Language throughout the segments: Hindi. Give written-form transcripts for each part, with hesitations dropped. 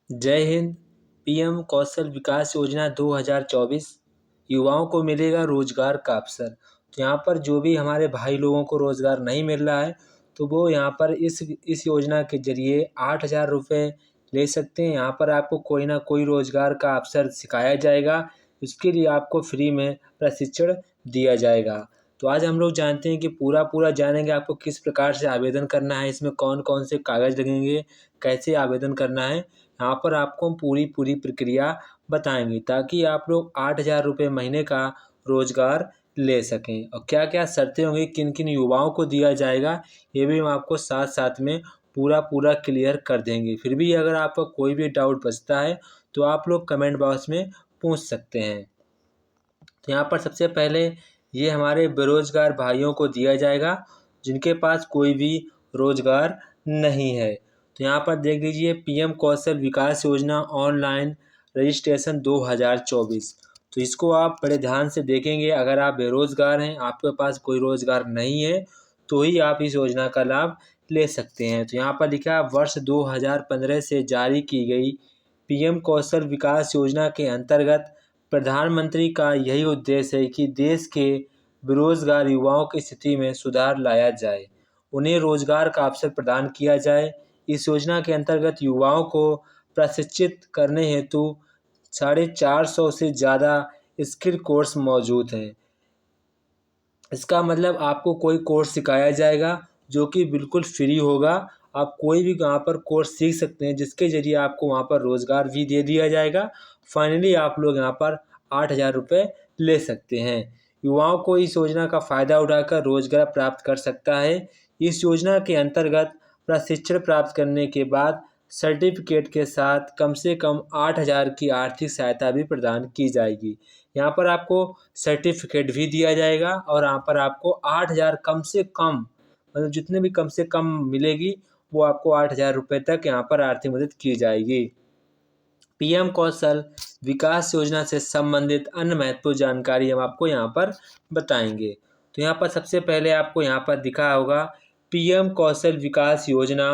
जय हिंद। पीएम कौशल विकास योजना 2024 युवाओं को मिलेगा रोजगार का अवसर। तो यहाँ पर जो भी हमारे भाई लोगों को रोजगार नहीं मिल रहा है तो वो यहाँ पर इस योजना के जरिए 8,000 रुपये ले सकते हैं। यहाँ पर आपको कोई ना कोई रोजगार का अवसर सिखाया जाएगा, उसके लिए आपको फ्री में प्रशिक्षण दिया जाएगा। तो आज हम लोग जानते हैं कि पूरा जानेंगे आपको किस प्रकार से आवेदन करना है, इसमें कौन कौन से कागज़ लगेंगे, कैसे आवेदन करना है। यहाँ पर आपको हम पूरी प्रक्रिया बताएंगे ताकि आप लोग 8,000 रुपये महीने का रोजगार ले सकें। और क्या क्या शर्तें होंगी, किन किन युवाओं को दिया जाएगा, ये भी हम आपको साथ साथ में पूरा क्लियर कर देंगे। फिर भी अगर आपका कोई भी डाउट बचता है तो आप लोग कमेंट बॉक्स में पूछ सकते हैं। तो यहाँ पर सबसे पहले ये हमारे बेरोजगार भाइयों को दिया जाएगा जिनके पास कोई भी रोजगार नहीं है। तो यहाँ पर देख लीजिए, पीएम कौशल विकास योजना ऑनलाइन रजिस्ट्रेशन 2024। तो इसको आप बड़े ध्यान से देखेंगे। अगर आप बेरोजगार हैं, आपके पास कोई रोजगार नहीं है, तो ही आप इस योजना का लाभ ले सकते हैं। तो यहाँ पर लिखा है, वर्ष 2015 से जारी की गई पीएम कौशल विकास योजना के अंतर्गत प्रधानमंत्री का यही उद्देश्य है कि देश के बेरोजगार युवाओं की स्थिति में सुधार लाया जाए, उन्हें रोजगार का अवसर प्रदान किया जाए। इस योजना के अंतर्गत युवाओं को प्रशिक्षित करने हेतु 450 से ज़्यादा स्किल कोर्स मौजूद हैं। इसका मतलब आपको कोई कोर्स सिखाया जाएगा जो कि बिल्कुल फ्री होगा। आप कोई भी वहाँ पर कोर्स सीख सकते हैं जिसके ज़रिए आपको वहाँ पर रोज़गार भी दे दिया जाएगा। फाइनली आप लोग यहाँ पर 8,000 रुपये ले सकते हैं। युवाओं को इस योजना का फ़ायदा उठाकर रोज़गार प्राप्त कर सकता है। इस योजना के अंतर्गत प्रशिक्षण प्राप्त करने के बाद सर्टिफिकेट के साथ कम से कम 8,000 की आर्थिक सहायता भी प्रदान की जाएगी। यहाँ पर आपको सर्टिफिकेट भी दिया जाएगा और यहाँ पर आपको 8,000 कम से कम, मतलब जितने भी कम से कम मिलेगी वो आपको 8,000 रुपये तक यहाँ पर आर्थिक मदद की जाएगी। पीएम कौशल विकास योजना से संबंधित अन्य महत्वपूर्ण जानकारी हम आपको यहाँ पर बताएंगे। तो यहाँ पर सबसे पहले आपको यहाँ पर दिखा होगा पीएम कौशल विकास योजना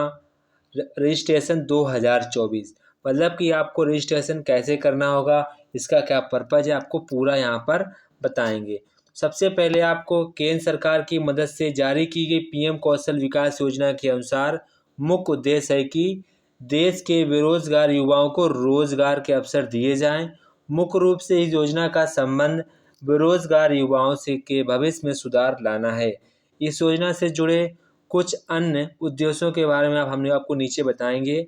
रजिस्ट्रेशन 2024, मतलब कि आपको रजिस्ट्रेशन कैसे करना होगा, इसका क्या पर्पज़ है, आपको पूरा यहाँ पर बताएंगे। सबसे पहले आपको केंद्र सरकार की मदद से जारी की गई पीएम कौशल विकास योजना के अनुसार मुख्य उद्देश्य है कि देश के बेरोजगार युवाओं को रोजगार के अवसर दिए जाएं। मुख्य रूप से इस योजना का संबंध बेरोजगार युवाओं से के भविष्य में सुधार लाना है। इस योजना से जुड़े कुछ अन्य उद्देश्यों के बारे में हमने आपको नीचे बताएंगे।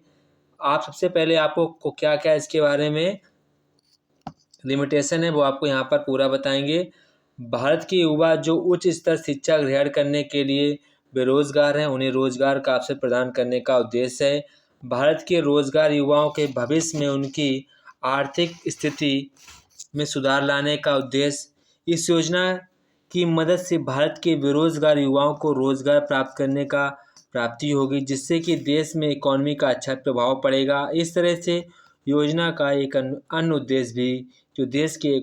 आप सबसे पहले आपको क्या क्या इसके बारे में लिमिटेशन है वो आपको यहाँ पर पूरा बताएंगे। भारत के युवा जो उच्च स्तर शिक्षा ग्रहण करने के लिए बेरोजगार हैं, उन्हें रोजगार का अवसर प्रदान करने का उद्देश्य है। भारत के रोजगार युवाओं के भविष्य में उनकी आर्थिक स्थिति में सुधार लाने का उद्देश्य। इस योजना की मदद से भारत के बेरोजगार युवाओं को रोजगार प्राप्त करने का प्राप्ति होगी, जिससे कि देश में इकॉनमी का अच्छा प्रभाव पड़ेगा। इस तरह से योजना का एक अन्य उद्देश्य भी, जो देश के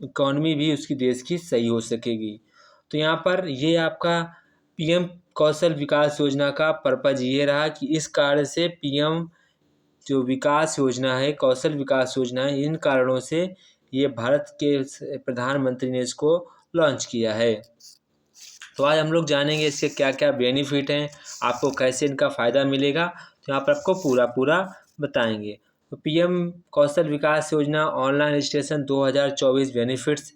इकॉनमी भी उसकी देश की सही हो सकेगी। तो यहाँ पर ये आपका पीएम कौशल विकास योजना का पर्पज़ ये रहा कि इस कार्य से पीएम जो विकास योजना है, कौशल विकास योजना है, इन कारणों से ये भारत के प्रधानमंत्री ने इसको लॉन्च किया है। तो आज हम लोग जानेंगे इसके क्या क्या बेनिफिट हैं, आपको कैसे इनका फ़ायदा मिलेगा। तो यहाँ पर आपको पूरा बताएंगे। तो पीएम कौशल विकास योजना ऑनलाइन रजिस्ट्रेशन 2024 बेनिफिट्स।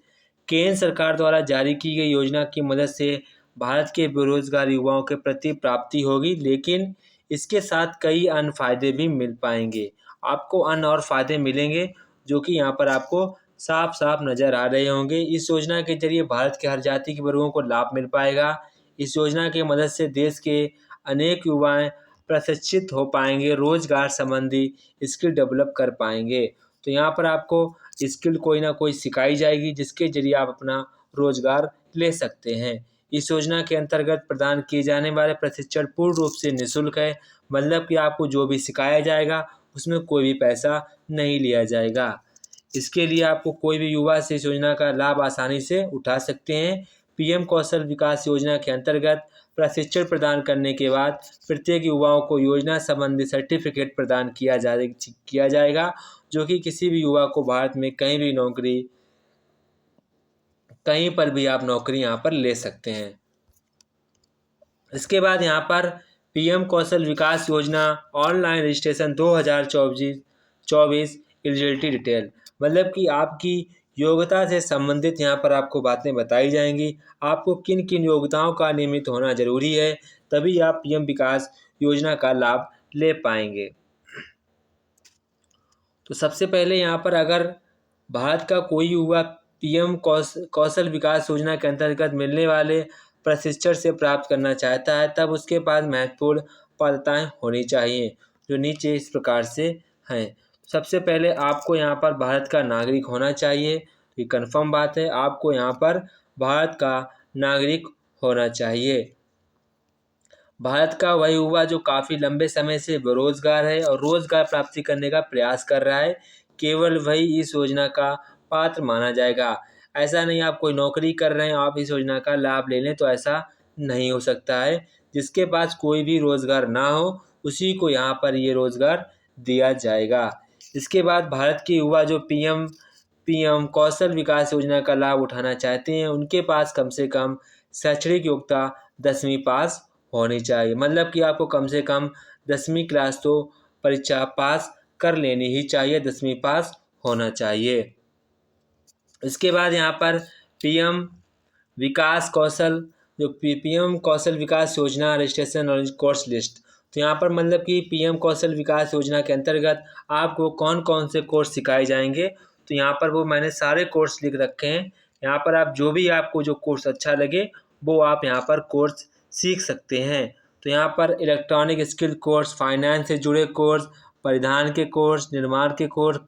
केंद्र सरकार द्वारा जारी की गई योजना की मदद से भारत के बेरोजगार युवाओं के प्रति प्राप्ति होगी, लेकिन इसके साथ कई अन्य फायदे भी मिल पाएंगे। आपको अन्य और फायदे मिलेंगे जो कि यहाँ पर आपको साफ साफ नज़र आ रहे होंगे। इस योजना के जरिए भारत के हर जाति के वर्गों को लाभ मिल पाएगा। इस योजना की मदद से देश के अनेक युवाएं प्रशिक्षित हो पाएंगे, रोजगार संबंधी स्किल डेवलप कर पाएंगे। तो यहाँ पर आपको स्किल कोई ना कोई सिखाई जाएगी जिसके जरिए आप अपना रोजगार ले सकते हैं। इस योजना के अंतर्गत प्रदान किए जाने वाले प्रशिक्षण पूर्ण रूप से निःशुल्क है, मतलब कि आपको जो भी सिखाया जाएगा उसमें कोई भी पैसा नहीं लिया जाएगा। इसके लिए आपको कोई भी युवा से इस योजना का लाभ आसानी से उठा सकते हैं। पीएम कौशल विकास योजना के अंतर्गत प्रशिक्षण प्रदान करने के बाद प्रत्येक युवाओं को योजना संबंधी सर्टिफिकेट प्रदान किया जाएगा, जो कि किसी भी युवा को भारत में कहीं पर भी आप नौकरी यहाँ पर ले सकते हैं। इसके बाद यहाँ पर पीएम कौशल विकास योजना ऑनलाइन रजिस्ट्रेशन 2024 एलिजिबिलिटी डिटेल, मतलब कि आपकी योग्यता से संबंधित यहाँ पर आपको बातें बताई जाएंगी। आपको किन किन योग्यताओं का नियमित होना जरूरी है, तभी आप पीएम विकास योजना का लाभ ले पाएंगे। तो सबसे पहले यहाँ पर अगर भारत का कोई युवा पीएम कौशल विकास योजना के अंतर्गत मिलने वाले प्रशिक्षण से प्राप्त करना चाहता है, तब उसके पास महत्वपूर्ण पात्रताएं होनी चाहिए, जो नीचे इस प्रकार से हैं। सबसे पहले आपको यहाँ पर भारत का नागरिक होना चाहिए, ये कन्फर्म बात है। आपको यहाँ पर भारत का नागरिक होना चाहिए। भारत का वह युवा जो काफ़ी लंबे समय से बेरोजगार है और रोजगार प्राप्ति करने का प्रयास कर रहा है, केवल वही इस योजना का पात्र माना जाएगा। ऐसा नहीं आप कोई नौकरी कर रहे हैं आप इस योजना का लाभ ले लें, तो ऐसा नहीं हो सकता है। जिसके पास कोई भी रोजगार ना हो उसी को यहाँ पर ये रोजगार दिया जाएगा। इसके बाद भारत के युवा जो पीएम कौशल विकास योजना का लाभ उठाना चाहते हैं, उनके पास कम से कम शैक्षणिक योग्यता 10वीं पास होनी चाहिए, मतलब कि आपको कम से कम 10वीं क्लास तो परीक्षा पास कर लेनी ही चाहिए, 10वीं पास होना चाहिए। इसके बाद यहाँ पर पीएम कौशल विकास योजना रजिस्ट्रेशन और कोर्स लिस्ट, तो यहाँ पर मतलब कि पीएम कौशल विकास योजना के अंतर्गत आपको कौन कौन से कोर्स सिखाए जाएंगे, तो यहाँ पर वो मैंने सारे कोर्स लिख रखे हैं। यहाँ पर आप आपको जो कोर्स अच्छा लगे वो आप यहाँ पर कोर्स सीख सकते हैं। तो यहाँ पर इलेक्ट्रॉनिक स्किल कोर्स, फाइनेंस से जुड़े कोर्स, परिधान के कोर्स, निर्माण के कोर्स,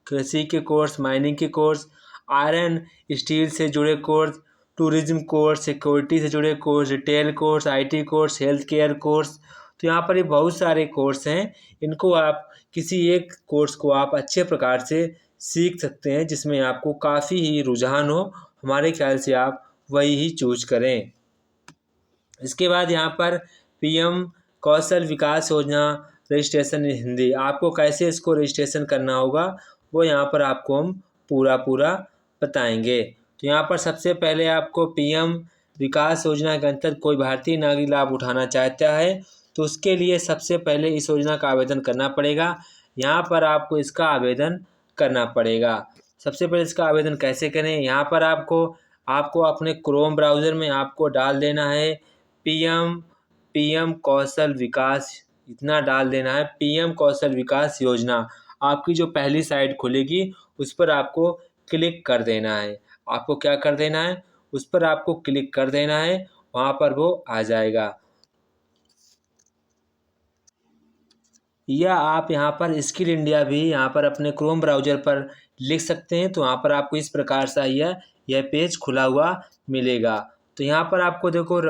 कृषि के कोर्स, माइनिंग के कोर्स, आयरन स्टील से जुड़े कोर्स, टूरिज्म कोर्स, सिक्योरिटी से जुड़े course, retail course, IT course, health care course. तो यहाँ पर ये बहुत सारे कोर्स हैं। इनको आप किसी एक कोर्स को आप अच्छे प्रकार से सीख सकते हैं, जिसमें आपको काफ़ी ही रुझान हो। हमारे ख्याल से आप वही ही चूज करें। इसके बाद यहाँ पर पीएम कौशल विकास योजना रजिस्ट्रेशन इन हिंदी, आपको कैसे इसको रजिस्ट्रेशन करना होगा वो यहाँ पर आपको हम पूरा बताएंगे। तो यहाँ पर सबसे पहले आपको पीएम विकास योजना के अंतर्गत कोई भारतीय नागरिक लाभ उठाना चाहता है, तो उसके लिए सबसे पहले इस योजना का आवेदन करना पड़ेगा। यहाँ पर आपको इसका आवेदन करना पड़ेगा। सबसे पहले इसका आवेदन कैसे करें, यहाँ पर आपको अपने क्रोम ब्राउज़र में आपको डाल देना है पीएम कौशल विकास, इतना डाल देना है पीएम कौशल विकास योजना। आपकी जो पहली साइट खुलेगी उस पर आपको क्लिक कर देना है। आपको क्या कर देना है, उस पर आपको क्लिक कर देना है, वहाँ पर वो आ जाएगा। या आप यहाँ पर स्किल इंडिया भी यहाँ पर अपने क्रोम ब्राउज़र पर लिख सकते हैं। तो वहाँ पर आपको इस प्रकार से यह पेज खुला हुआ मिलेगा। तो यहाँ पर आपको देखो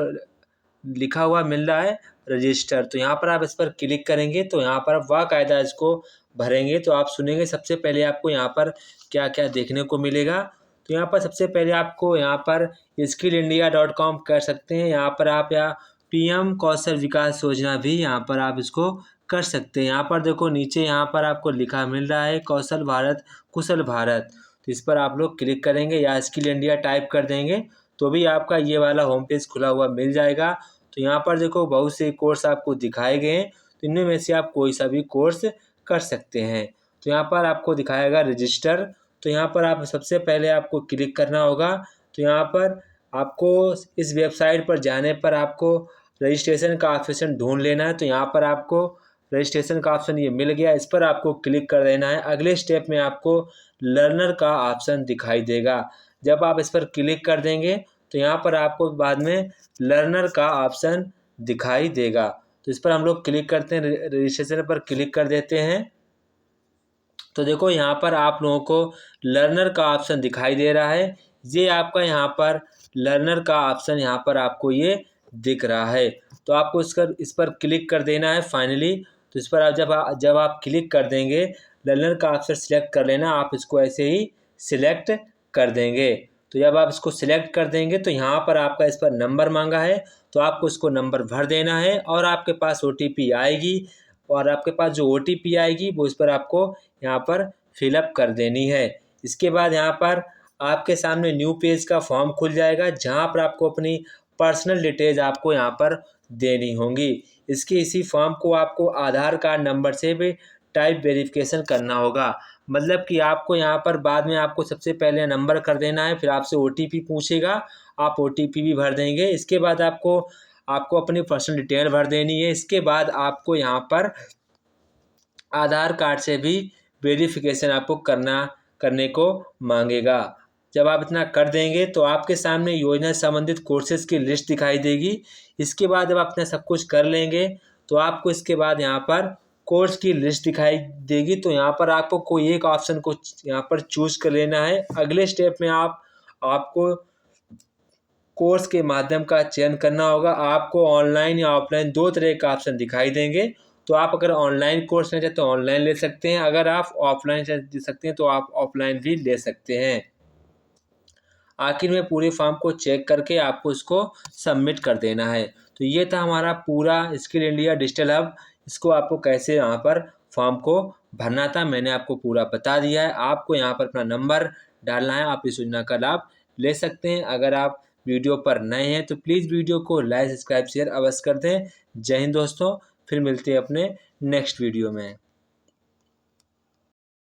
लिखा हुआ मिल रहा है रजिस्टर, तो यहाँ पर आप इस पर क्लिक करेंगे तो यहाँ पर आप बाकायदा इसको भरेंगे। तो आप सुनेंगे सबसे पहले आपको यहाँ पर क्या क्या देखने को मिलेगा। तो यहाँ पर सबसे पहले आपको यहाँ पर skillindia.com कर सकते हैं। यहाँ पर आप पीएम कौशल विकास योजना भी यहाँ पर आप इसको कर सकते हैं। यहाँ पर देखो नीचे यहाँ पर आपको लिखा मिल रहा है कौशल भारत कुशल भारत, तो इस पर आप लोग क्लिक करेंगे या स्किल इंडिया टाइप कर देंगे तो भी आपका ये वाला होम पेज खुला हुआ मिल जाएगा। तो यहाँ पर देखो बहुत से कोर्स आपको दिखाए गए हैं, तो इनमें में से आप कोई सा भी कोर्स कर सकते हैं। तो यहाँ पर आपको दिखाएगा रजिस्टर, तो यहाँ पर आप सबसे पहले आपको क्लिक करना होगा। तो यहाँ पर आपको इस वेबसाइट पर जाने पर आपको रजिस्ट्रेशन का ऑप्शन ढूंढ लेना है। तो यहाँ पर आपको रजिस्ट्रेशन का ऑप्शन ये मिल गया, इस पर आपको क्लिक कर देना है। अगले स्टेप में आपको लर्नर का ऑप्शन दिखाई देगा। जब आप इस पर क्लिक कर देंगे तो यहाँ पर आपको बाद में लर्नर का ऑप्शन दिखाई देगा। तो इस पर हम लोग क्लिक करते हैं, रजिस्ट्रेशन पर क्लिक कर देते हैं। तो देखो यहाँ पर आप लोगों को लर्नर का ऑप्शन दिखाई दे रहा है। ये आपका यहाँ पर लर्नर का ऑप्शन यहाँ पर आपको ये दिख रहा है। तो आपको इस पर क्लिक कर देना है फाइनली। तो इस पर आप जब आप क्लिक कर देंगे लर्नर का ऑप्शन सिलेक्ट कर लेना, आप इसको ऐसे ही सिलेक्ट कर देंगे। तो जब आप इसको सिलेक्ट कर देंगे तो यहाँ पर आपका इस पर नंबर मांगा है, तो आपको उसको नंबर भर देना है और आपके पास OTP आएगी और आपके पास जो OTP आएगी वो इस पर आपको यहाँ पर फिलअप कर देनी है। इसके बाद यहाँ पर आपके सामने न्यू पेज का फॉर्म खुल जाएगा जहाँ पर आपको अपनी पर्सनल डिटेल्स आपको यहाँ पर देनी होंगी। इसी फॉर्म को आपको आधार कार्ड नंबर से भी टाइप वेरिफिकेशन करना होगा। मतलब कि आपको यहाँ पर बाद में आपको सबसे पहले नंबर कर देना है, फिर आपसे OTP पूछेगा, आप OTP भी भर देंगे। इसके बाद आपको अपनी पर्सनल डिटेल भर देनी है। इसके बाद आपको यहाँ पर आधार कार्ड से भी वेरिफिकेशन आपको करने को मांगेगा। जब आप इतना कर देंगे तो आपके सामने योजना से संबंधित कोर्सेज की लिस्ट दिखाई देगी। इसके बाद जब आप इतना सब कुछ कर लेंगे तो आपको इसके बाद यहाँ पर कोर्स की लिस्ट दिखाई देगी। तो यहाँ पर आपको कोई एक ऑप्शन को यहाँ पर चूज कर लेना है। अगले स्टेप में आपको कोर्स के माध्यम का चयन करना होगा। आपको ऑनलाइन या ऑफलाइन दो तरह का ऑप्शन दिखाई देंगे। तो आप अगर ऑनलाइन कोर्स लेना चाहते हैं तो ऑनलाइन ले सकते हैं, अगर आप ऑफलाइन ले सकते हैं तो आप ऑफलाइन भी ले सकते हैं। आखिर में पूरे फॉर्म को चेक करके आपको इसको सबमिट कर देना है। तो ये था हमारा पूरा स्किल इंडिया डिजिटल हब। इसको आपको कैसे यहाँ पर फॉर्म को भरना था मैंने आपको पूरा बता दिया है। आपको यहाँ पर अपना नंबर डालना है, आप इस योजना का लाभ ले सकते हैं। अगर आप वीडियो पर नए हैं तो प्लीज़ वीडियो को लाइक, सब्सक्राइब, शेयर अवश्य कर दें। जय हिंद दोस्तों, फिर मिलते हैं अपने नेक्स्ट वीडियो में।